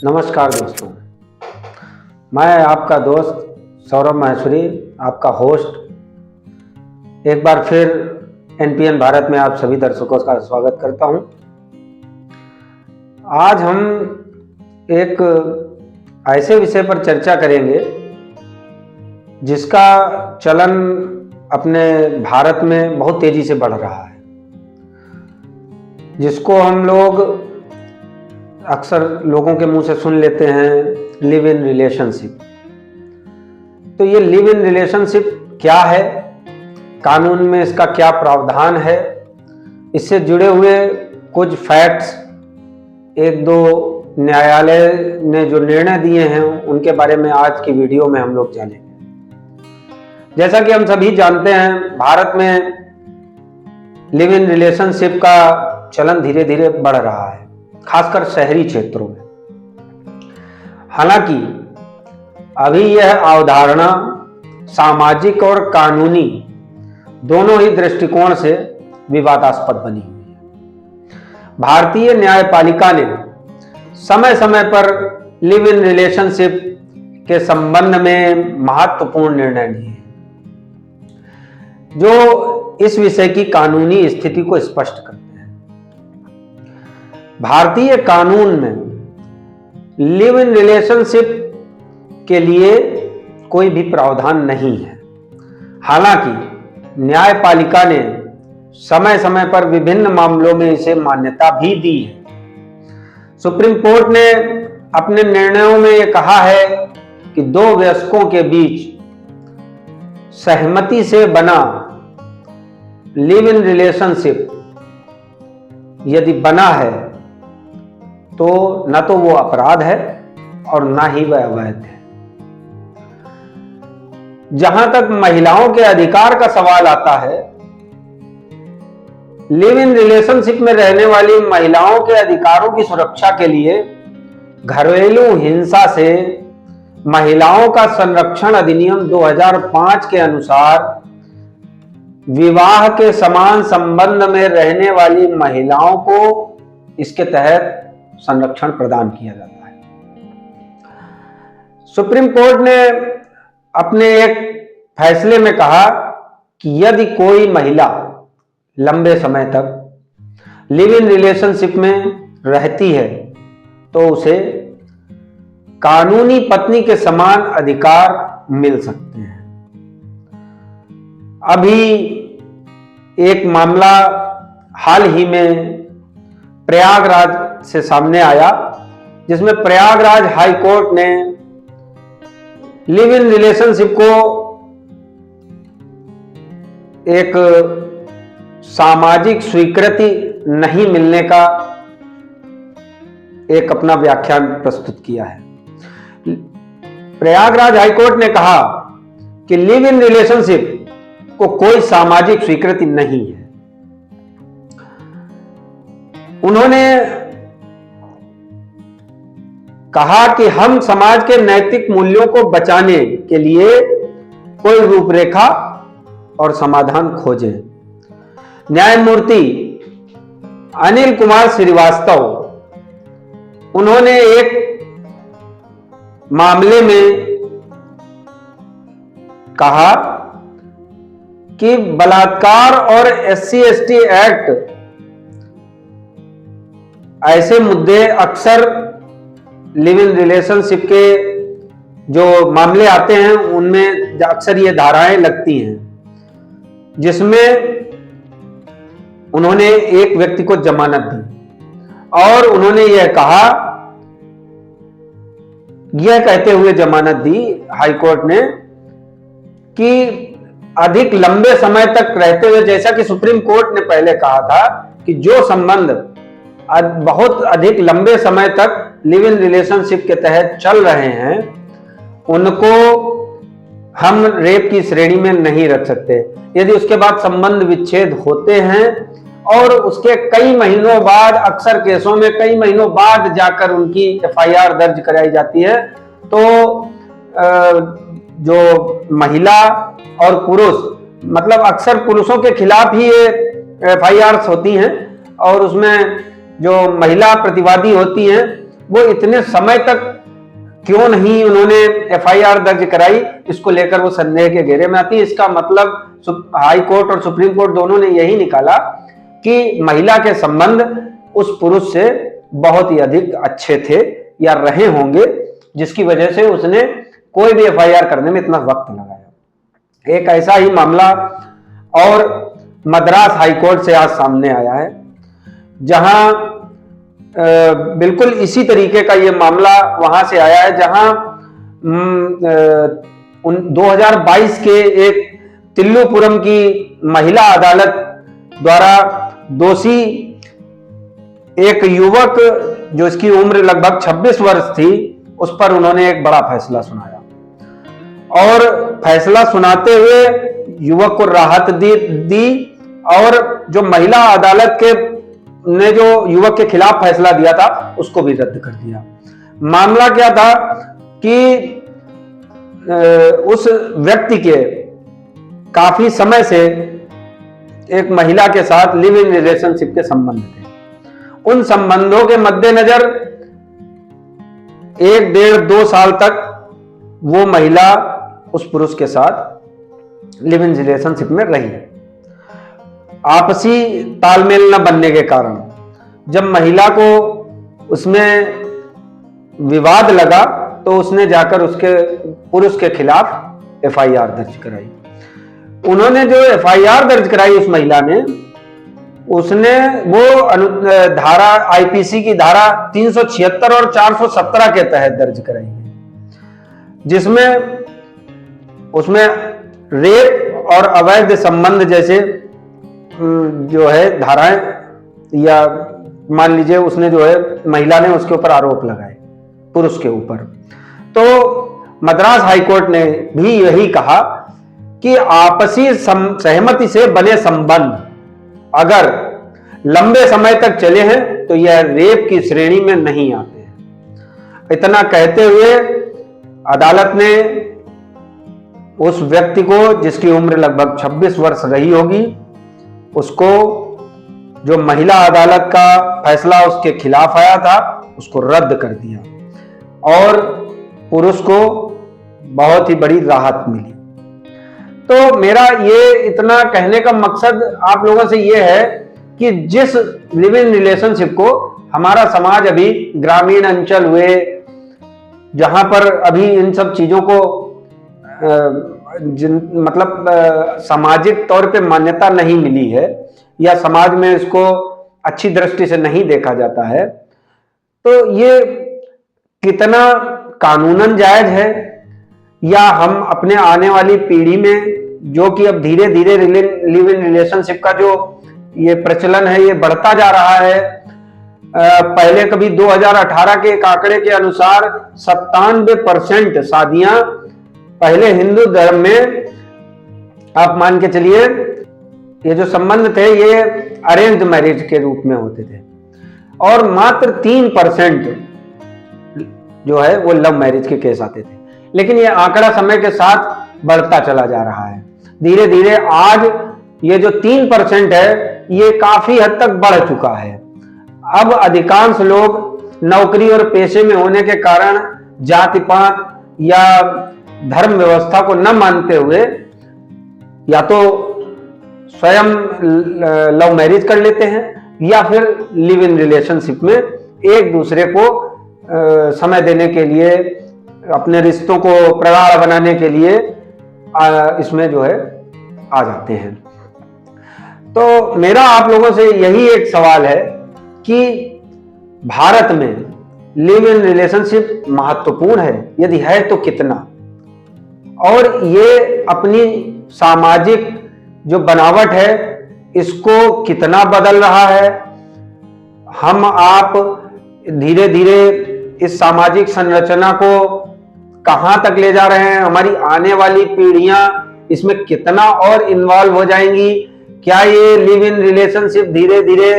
नमस्कार दोस्तों, मैं आपका दोस्त सौरभ माहेश्वरी, आपका होस्ट एक बार फिर एनपीएन भारत में आप सभी दर्शकों का स्वागत करता हूं। आज हम एक ऐसे विषय पर चर्चा करेंगे जिसका चलन अपने भारत में बहुत तेजी से बढ़ रहा है, जिसको हम लोग अक्सर लोगों के मुंह से सुन लेते हैं, लिव इन रिलेशनशिप। तो ये लिव इन रिलेशनशिप क्या है, कानून में इसका क्या प्रावधान है, इससे जुड़े हुए कुछ फैक्ट्स, एक दो न्यायालय ने जो निर्णय दिए हैं उनके बारे में आज की वीडियो में हम लोग जानेंगे। जैसा कि हम सभी जानते हैं, भारत में लिव इन रिलेशनशिप का चलन धीरे धीरे बढ़ रहा है, खासकर शहरी क्षेत्रों में। हालांकि अभी यह अवधारणा सामाजिक और कानूनी दोनों ही दृष्टिकोण से विवादास्पद बनी हुई है। भारतीय न्यायपालिका ने समय समय पर लिव इन रिलेशनशिप के संबंध में महत्वपूर्ण निर्णय लिए जो इस विषय की कानूनी स्थिति को स्पष्ट करते हैं। भारतीय कानून में लिव इन रिलेशनशिप के लिए कोई भी प्रावधान नहीं है। हालांकि न्यायपालिका ने समय समय पर विभिन्न मामलों में इसे मान्यता भी दी है। सुप्रीम कोर्ट ने अपने निर्णयों में यह कहा है कि दो वयस्कों के बीच सहमति से बना लिव इन रिलेशनशिप यदि बना है तो न तो वो अपराध है और ना ही वह अवैध है। जहां तक महिलाओं के अधिकार का सवाल आता है, लिव इन रिलेशनशिप में रहने वाली महिलाओं के अधिकारों की सुरक्षा के लिए घरेलू हिंसा से महिलाओं का संरक्षण अधिनियम 2005 के अनुसार विवाह के समान संबंध में रहने वाली महिलाओं को इसके तहत संरक्षण प्रदान किया जाता है। सुप्रीम कोर्ट ने अपने एक फैसले में कहा कि यदि कोई महिला लंबे समय तक लिव इन रिलेशनशिप में रहती है तो उसे कानूनी पत्नी के समान अधिकार मिल सकते हैं। अभी एक मामला हाल ही में प्रयागराज से सामने आया, जिसमें प्रयागराज हाई कोर्ट ने लिव इन रिलेशनशिप को एक सामाजिक स्वीकृति नहीं मिलने का एक अपना व्याख्यान प्रस्तुत किया है। प्रयागराज हाई कोर्ट ने कहा कि लिव इन रिलेशनशिप को कोई सामाजिक स्वीकृति नहीं है। उन्होंने कहा कि हम समाज के नैतिक मूल्यों को बचाने के लिए कोई रूपरेखा और समाधान खोजें। न्यायमूर्ति अनिल कुमार श्रीवास्तव, उन्होंने एक मामले में कहा कि बलात्कार और SC/ST एक्ट ऐसे मुद्दे अक्सर लिव इन रिलेशनशिप के जो मामले आते हैं उनमें अक्सर ये धाराएं लगती हैं, जिसमें उन्होंने एक व्यक्ति को जमानत दी और उन्होंने यह कहा, यह कहते हुए जमानत दी हाई कोर्ट ने कि अधिक लंबे समय तक रहते हुए, जैसा कि सुप्रीम कोर्ट ने पहले कहा था कि जो संबंध बहुत अधिक लंबे समय तक लिव इन रिलेशनशिप के तहत चल रहे हैं उनको हम रेप की श्रेणी में नहीं रख सकते। यदि उसके बाद संबंध विच्छेद होते हैं और उसके कई महीनों बाद, अक्सर केसों में कई महीनों बाद जाकर उनकी FIR दर्ज कराई जाती है, तो जो महिला और पुरुष, मतलब अक्सर पुरुषों के खिलाफ ही ये FIRs होती हैं और उसमें जो महिला प्रतिवादी होती हैं वो इतने समय तक क्यों नहीं उन्होंने एफआईआर दर्ज कराई, इसको लेकर वो संदेह के घेरे में आती है। इसका मतलब हाई कोर्ट और सुप्रीम कोर्ट दोनों ने यही निकाला कि महिला के संबंध उस पुरुष से बहुत ही अधिक अच्छे थे या रहे होंगे, जिसकी वजह से उसने कोई भी एफआईआर करने में इतना वक्त लगाया। एक ऐसा ही मामला और मद्रास हाईकोर्ट से आज सामने आया है, जहां बिल्कुल इसी तरीके का ये मामला वहां से आया है, जहां 2022 के एक तिल्लुपुरम की महिला अदालत द्वारा दोषी एक युवक, जो इसकी उम्र लगभग 26 वर्ष थी, उस पर उन्होंने एक बड़ा फैसला सुनाया और फैसला सुनाते हुए युवक को राहत दी और जो महिला अदालत के ने जो युवक के खिलाफ फैसला दिया था उसको भी रद्द कर दिया। मामला क्या था कि उस व्यक्ति के काफी समय से एक महिला के साथ लिव इन रिलेशनशिप के संबंध थे। उन संबंधों के मद्देनजर 1-1.5-2 साल तक वो महिला उस पुरुष के साथ लिव इन रिलेशनशिप में रही। आपसी तालमेल न बनने के कारण जब महिला को उसमें विवाद लगा तो उसने जाकर उसके पुरुष के खिलाफ एफआईआर दर्ज कराई। उन्होंने जो एफआईआर दर्ज कराई उस महिला ने, उसने वो धारा आईपीसी की धारा 376 और 417 के तहत दर्ज कराई है, जिसमें उसमें रेप और अवैध संबंध जैसे जो है धाराएं, या मान लीजिए उसने जो है महिला ने उसके ऊपर आरोप लगाए पुरुष के ऊपर। तो मद्रास हाईकोर्ट ने भी यही कहा कि आपसी सहमति से बने संबंध अगर लंबे समय तक चले हैं तो यह रेप की श्रेणी में नहीं आते हैं। इतना कहते हुए अदालत ने उस व्यक्ति को, जिसकी उम्र लगभग 26 वर्ष रही होगी, उसको जो महिला अदालत का फैसला उसके खिलाफ आया था उसको रद्द कर दिया और पुरुष को बहुत ही बड़ी राहत मिली। तो मेरा ये इतना कहने का मकसद आप लोगों से ये है कि जिस लिव इन रिलेशनशिप को हमारा समाज अभी ग्रामीण अंचल हुए, जहां पर अभी इन सब चीजों को मतलब सामाजिक तौर पे मान्यता नहीं मिली है या समाज में इसको अच्छी दृष्टि से नहीं देखा जाता है, तो ये कितना कानूनन जायज है, या हम अपने आने वाली पीढ़ी में, जो कि अब धीरे धीरे लिव इन रिलेशनशिप का जो ये प्रचलन है ये बढ़ता जा रहा है। पहले कभी 2018 के एक आंकड़े के अनुसार 97% शादियां पहले हिंदू धर्म में, आप मान के चलिए, ये जो संबंध थे ये अरेंज मैरिज के रूप में होते थे और मात्र 3% जो है वो लव मैरिज के केस आते थे। लेकिन ये आंकड़ा समय के साथ बढ़ता चला जा रहा है। धीरे धीरे आज ये जो 3% है ये काफी हद तक बढ़ चुका है। अब अधिकांश लोग नौकरी और पेशे में होने के कारण जाति पात या धर्म व्यवस्था को न मानते हुए या तो स्वयं लव मैरिज कर लेते हैं या फिर लिव इन रिलेशनशिप में एक दूसरे को समय देने के लिए, अपने रिश्तों को प्रगाढ़ बनाने के लिए इसमें जो है आ जाते हैं। तो मेरा आप लोगों से यही एक सवाल है कि भारत में लिव इन रिलेशनशिप महत्वपूर्ण है, यदि है तो कितना, और ये अपनी सामाजिक जो बनावट है इसको कितना बदल रहा है। हम आप धीरे धीरे इस सामाजिक संरचना को कहां तक ले जा रहे हैं, हमारी आने वाली पीढ़ियां इसमें कितना और इन्वॉल्व हो जाएंगी। क्या ये लिव इन रिलेशनशिप धीरे धीरे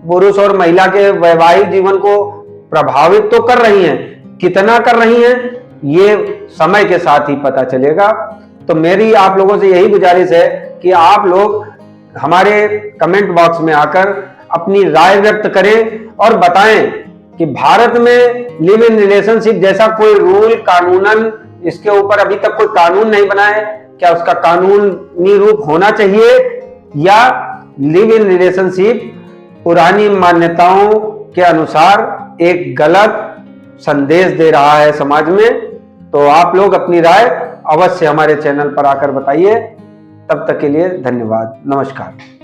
पुरुष और महिला के वैवाहिक जीवन को प्रभावित तो कर रही हैं, कितना कर रही हैं ये समय के साथ ही पता चलेगा। तो मेरी आप लोगों से यही गुजारिश है कि आप लोग हमारे कमेंट बॉक्स में आकर अपनी राय व्यक्त करें और बताएं कि भारत में लिव इन रिलेशनशिप जैसा कोई रूल कानूनन इसके ऊपर अभी तक कोई कानून नहीं बना है, क्या उसका कानूनी रूप होना चाहिए, या लिव इन रिलेशनशिप पुरानी मान्यताओं के अनुसार एक गलत संदेश दे रहा है समाज में। तो आप लोग अपनी राय अवश्य हमारे चैनल पर आकर बताइए। तब तक के लिए धन्यवाद, नमस्कार।